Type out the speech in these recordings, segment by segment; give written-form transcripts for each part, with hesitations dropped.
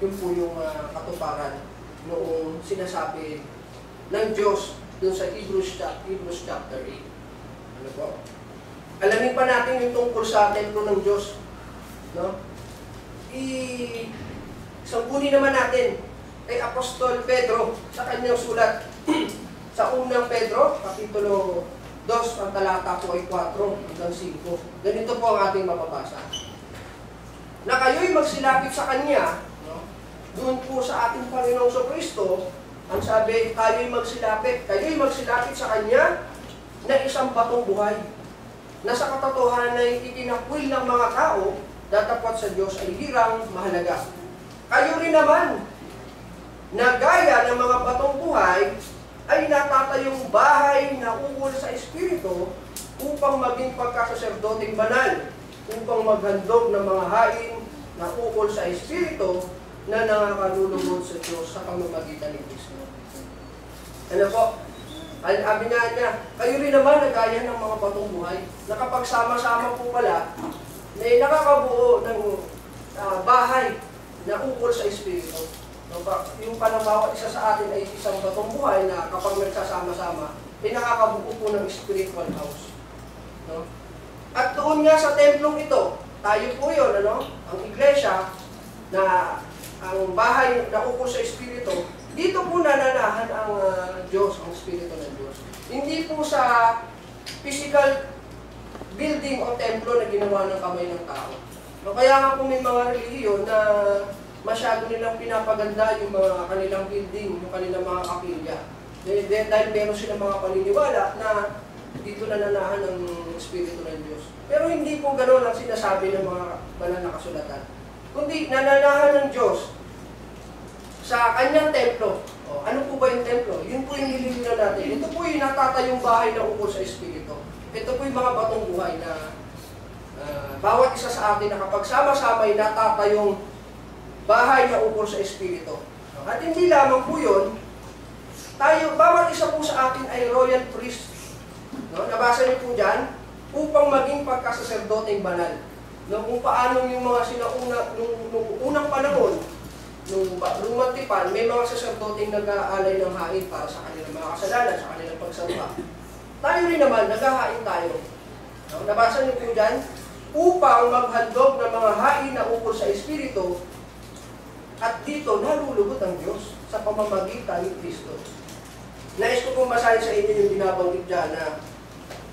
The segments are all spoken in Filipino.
Yun po yung katuparan noong sinasabi ng Diyos dun sa Hebrews chapter 8. Ano po? Alamin pa natin yung tungkol sa templo ng Diyos. No? Sangkunin naman natin kay Apostol Pedro sa kanyang sulat sa unang Pedro, kapitulo 2, ang talata po ay 4 hanggang 5. Ganito po ang ating mababasa. Na kayo'y magsilapit sa Kanya, no? Doon po sa ating Panginoong Kristo, ang sabi, kayo'y magsilapit sa Kanya na isang batong buhay, na sa katotohanan ay itinakwil ng mga tao, datapwat sa Diyos ay hirang mahalaga. Kayo rin naman, na gaya ng mga batong buhay, ay natatayong bahay na ukol sa Espiritu upang maging pagkasaserdoteng banal, upang maghandog ng mga hain na ukol sa Espiritu na nakakalulugod sa Diyos sa pamamagitan ni Kristo. Ano po? Sabi nga niya, kayo rin naman na gaya ng mga batong buhay, na kapag sama-sama po pala, may nakakabuo ng bahay na ukol sa Espiritu. Yung parang bawat isa sa atin ay isang batong buhay na kapag nagsasama-sama, nakakabuo po ng spiritual house. No? At doon nga sa templong ito, tayo po yun, ano? Ang iglesia, na ang bahay na ukol sa Espiritu, dito po nananahan ang Diyos, ang Espiritu ng Diyos. Hindi po sa physical building o templo na ginawa ng kamay ng tao. No, kaya nga po may mga relihiyon na masyado nilang pinapaganda yung mga kanilang building, yung kanilang mga kapilya. Dahil meron silang mga paniniwala na dito nananahan ang Espiritu ng Diyos. Pero hindi po gano'n ang sinasabi ng mga banal na kasulatan. Kundi nananahan ng Diyos sa kanyang templo. O, ano po ba yung templo? Yun po yung nililinaw natin. Ito po yung natatayong bahay na ukol sa Espiritu. Ito po yung mga batong buhay na bawat isa sa atin na kapag sama-sama ay natatayong bahay na ukol sa Espiritu. At hindi lamang po yun, tayo, bawat isa po sa atin ay royal priest. No? Nabasa niyo po dyan, upang maging pagkasaserdoteng banal. No? Kung paano yung mga sinauna, nung unang panahon, nung lumang tipan, may mga saserdoteng nag-aalay ng hain para sa kanilang mga kasalanan, sa kanilang pagsamba. Tayo rin naman, naghahain tayo. No? Nabasa niyo po dyan, upang maghandog ng mga hain na ukol sa Espiritu, at dito, nalulugod ang Diyos sa pamamagitan ni Kristo. Nais ko pong basahin sa inyo yung binabanggit dyan na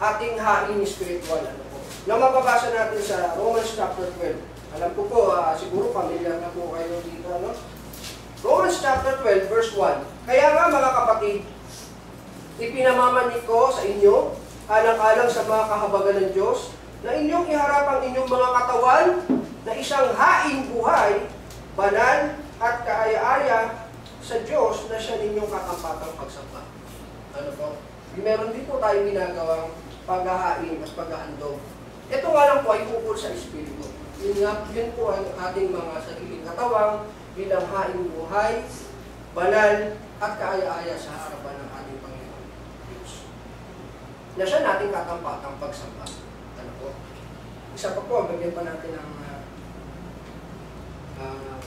ating hain spiritual. Ano po? Na mababasa natin sa Romans chapter 12. Alam ko po, siguro pamilyar na po kayo dito. No? Romans chapter 12, verse 1. Kaya nga mga kapatid, ipinamamanig ko sa inyo, alang-alang sa mga kahabagan ng Diyos, na inyong iharap ang inyong mga katawan na isang haing buhay, banal at kaaya-aya sa Diyos na siya ninyong katampatang pagsamba. Ano po? Meron din po tayong ginagawang paghahain at paghahandog. Ito nga lang po ay ukol sa Espiritu. Yun po ang ating mga sariling katawang bilang haing buhay, banal at kaaya-aya sa harapan ng ating Panginoon Diyos. Na siya nating katampatang pagsamba. Ano po? Isa pa po, bigyan pa natin ng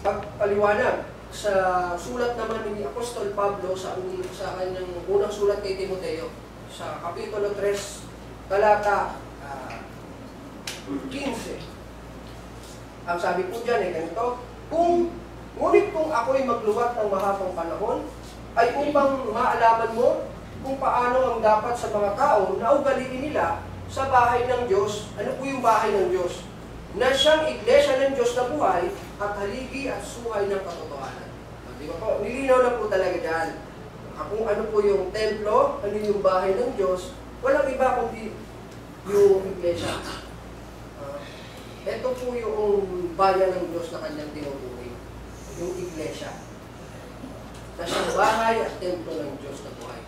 pagpaliwanag sa sulat naman ni Apostol Pablo sa kanyang unang sulat kay Timoteo sa kapitulo 3 talata 15. Ang sabi po diyan ay ganito, ngunit kung ako'y magluwat ng mahabang panahon ay upang maalaman mo kung paano ang dapat sa mga tao na ugaliin nila sa bahay ng Diyos. Ano po yung bahay ng Diyos? Na siyang iglesia ng Diyos na buhay at haligi at suhay ng katotohanan. Di ba po? Nilinaw na po talaga dyan. Kung ano po yung templo, ano yung bahay ng Diyos, walang iba kundi yung iglesia. Ito po yung bayan ng Diyos na kanyang tinutukoy. Yung iglesia. Na siyang bahay at templo ng Diyos na buhay.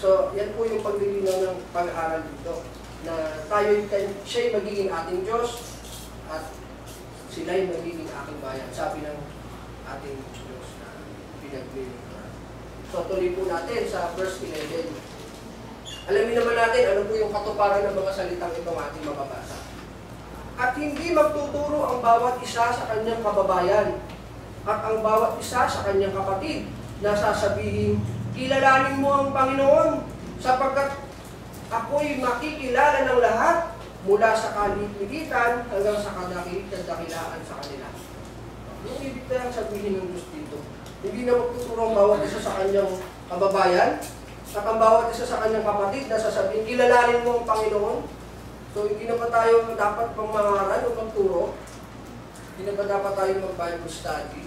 So, yan po yung paglilinaw ng pag-aaral dito. Na siya'y magiging ating Diyos at sila'y magiging aking bayan. Sabi ng ating Diyos na pinaglilingkuran. So, tuloy po natin sa verse 11. Alamin naman natin ano po yung katuparan ng mga salitang itong ating mababasa. At hindi magtuturo ang bawat isa sa kanyang kababayan at ang bawat isa sa kanyang kapatid na sasabihin, kilalanin mo ang Panginoon, sapagkat ako'y makikilala ng lahat mula sa kalilitan hanggang sa kadakilaan sa kanila. Yung ibig na sabihin ng Diyos dito, hindi na magtuturo ang bawat isa sa kanyang kababayan, at ang bawat isa sa kanyang kapatid na sasabihin, kilalanin mo ang Panginoon. So, hindi na ba tayo dapat pangmangaral o magturo? Hindi na ba dapat tayo mag-Bible study?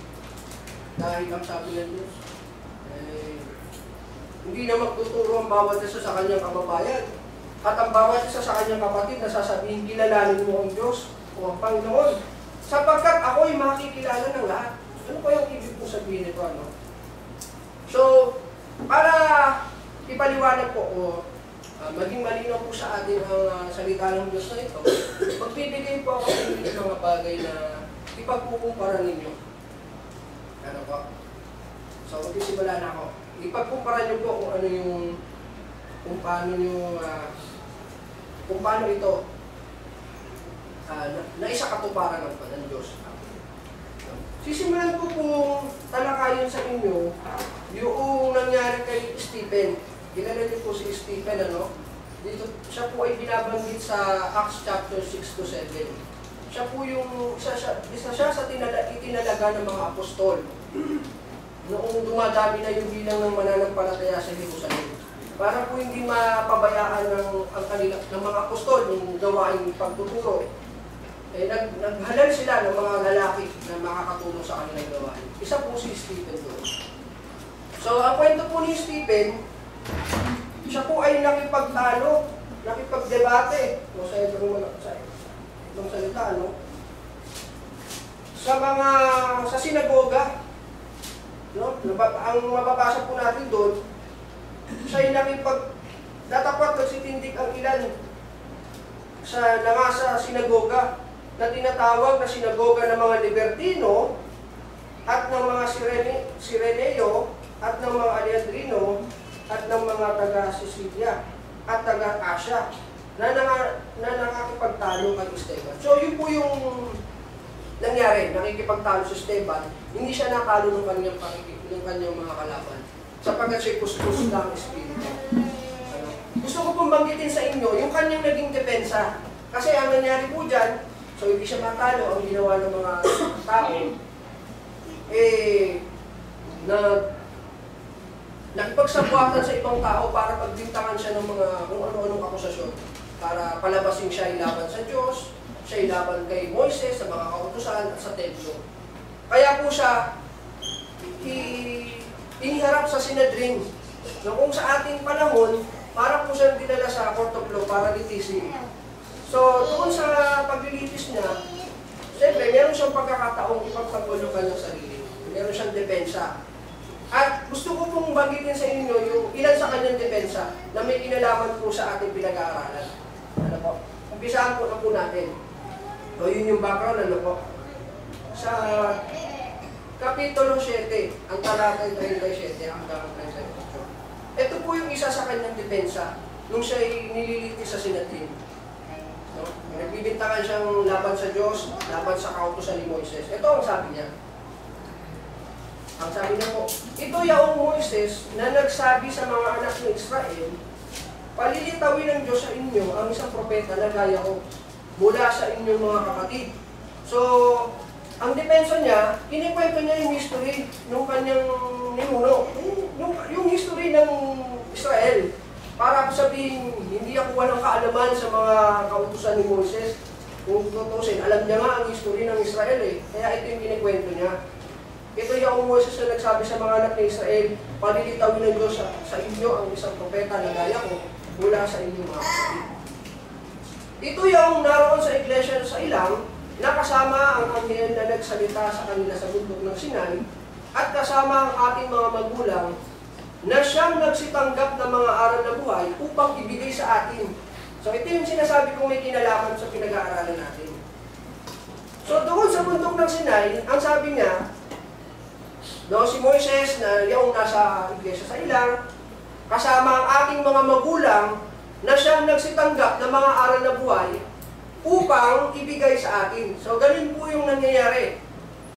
Dahil ang sabi ng Diyos, hindi na magtuturo ang bawat isa sa kanyang kababayan. At ang bawat isa sa kanyang kapatid na sasabihin, kilalanin mo ang Diyos o ang Panginoon. Sapagkat ako'y makikilala ng lahat. Ano pa yung ibig kong sabihin nito? Ano? So, para ipaliwanag po o maging malinaw po sa atin ang salita ng Diyos na ito, magbibigay po ako ng mga bagay na ipagkukumpara ninyo. Ano po? So, magsisimula na ako. Ipagkumpara nyo po kung ano yung, kung paano ito naisakatuparan ng Diyos. Sisimulan ko pong talakayin sa inyo yung nangyari kay Stephen. Kilala niyo po si Stephen, ano? Dito, siya po ay binabanggit sa Acts chapter 6 to 7. Siya po yung, isa siya sa itinalaga ng mga apostol. Noong dumadami na yung bilang ng mananampalataya sa Jerusalem. Para po hindi mapabayaan ng mga apostol yung gawain pagtuturo. Naghalal sila ng mga lalaki na makakatulong sa kanilang gawain. Isa po si Stephen doon. So, ang kwento po ni Stephen, siya po ay nakipagtalo, nakipagdebate, o sa ibang salita, no? Sa sinagoga, no? Ang mababasa po natin doon, siya ay natapat nagsitindig ang ilan sa sinagoga, na tinatawag na sinagoga ng mga Libertino at ng mga Sireneo at ng mga Alejandrino at ng mga taga-Sicilia at taga-Asia na nakakipagtalo kay Esteban. So yun po yung nangyari, nakikipagtalo si Esteban, hindi siya natalo ng kanyang mga kalaban sapagkat siya kuskus ng Espiritu. Gusto ko pong banggitin sa inyo yung kanyang naging depensa. Kasi ang nangyari po dyan, so hindi siya matalo, ang ginawa ng mga tao, nakipagsabuatan sa ibang tao para pagbintangan siya ng mga kung ano-anong akusasyon. Para palabasin siya ay laban sa Diyos, siya ay laban kay Moises, sa mga kautusan at sa templo. Kaya po siya iniharap sa Sinedrin. Kung sa ating panahon, para po siya dinala sa court of law para litisin. So, doon sa paglilitis niya, siyempre, meron siyang pagkakataong ipagtanggol yung kanyang sarili. Meron siyang depensa. At gusto ko pong banggitin sa inyo yung ilan sa kanyang depensa na may kinalaman po sa ating pinag-aaralan. Ano po? Umpisaan po na po natin. So, yun yung background, ano po? Sa Kapitulo 7, ang talatay 37 hanggang 38. Ito po yung isa sa kanyang depensa nung siya nililitis sa Sinedrin. No? Nagbibintangan siyang laban sa Diyos, laban sa kautusan ni Moises. Ito ang sabi niya. Ang sabi niya po, ito yaong Moises na nagsabi sa mga anak ng Israel, palilitawin ng Diyos sa inyo ang isang propeta na gaya ko mula sa inyong mga kapatid. So, ang depensa niya, kinikwento niya yung history ng kanyang ninuno. Yung history ng Israel. Para sabihin, hindi ako walang kaalaman sa mga kautusan ni Moises. Kung tutusin, alam niya nga ang history ng Israel eh. Kaya ito yung kinikwento niya. Ito yung Moises na nagsabi sa mga anak ng Israel, palilitawin ng Diyos sa inyo ang isang propeta na gaya ko mula sa inyong mga kapatid. Ito yung naroon sa iglesia sa ilang, na kasama ang anghel na nagsalita sa kanila sa bundok ng Sinai, at kasama ang ating mga magulang na siyang nagsitanggap ng mga aral na buhay upang ibigay sa atin. So ito yung sinasabi kong may kinalaman sa pinag-aaralan natin. So doon sa bundok ng Sinai, ang sabi niya, no, si Moises na yung nasa iglesia sa ilang, kasama ang ating mga magulang na siyang nagsitanggap ng mga aral na buhay upang ibigay sa atin. So ganun po yung nangyayari.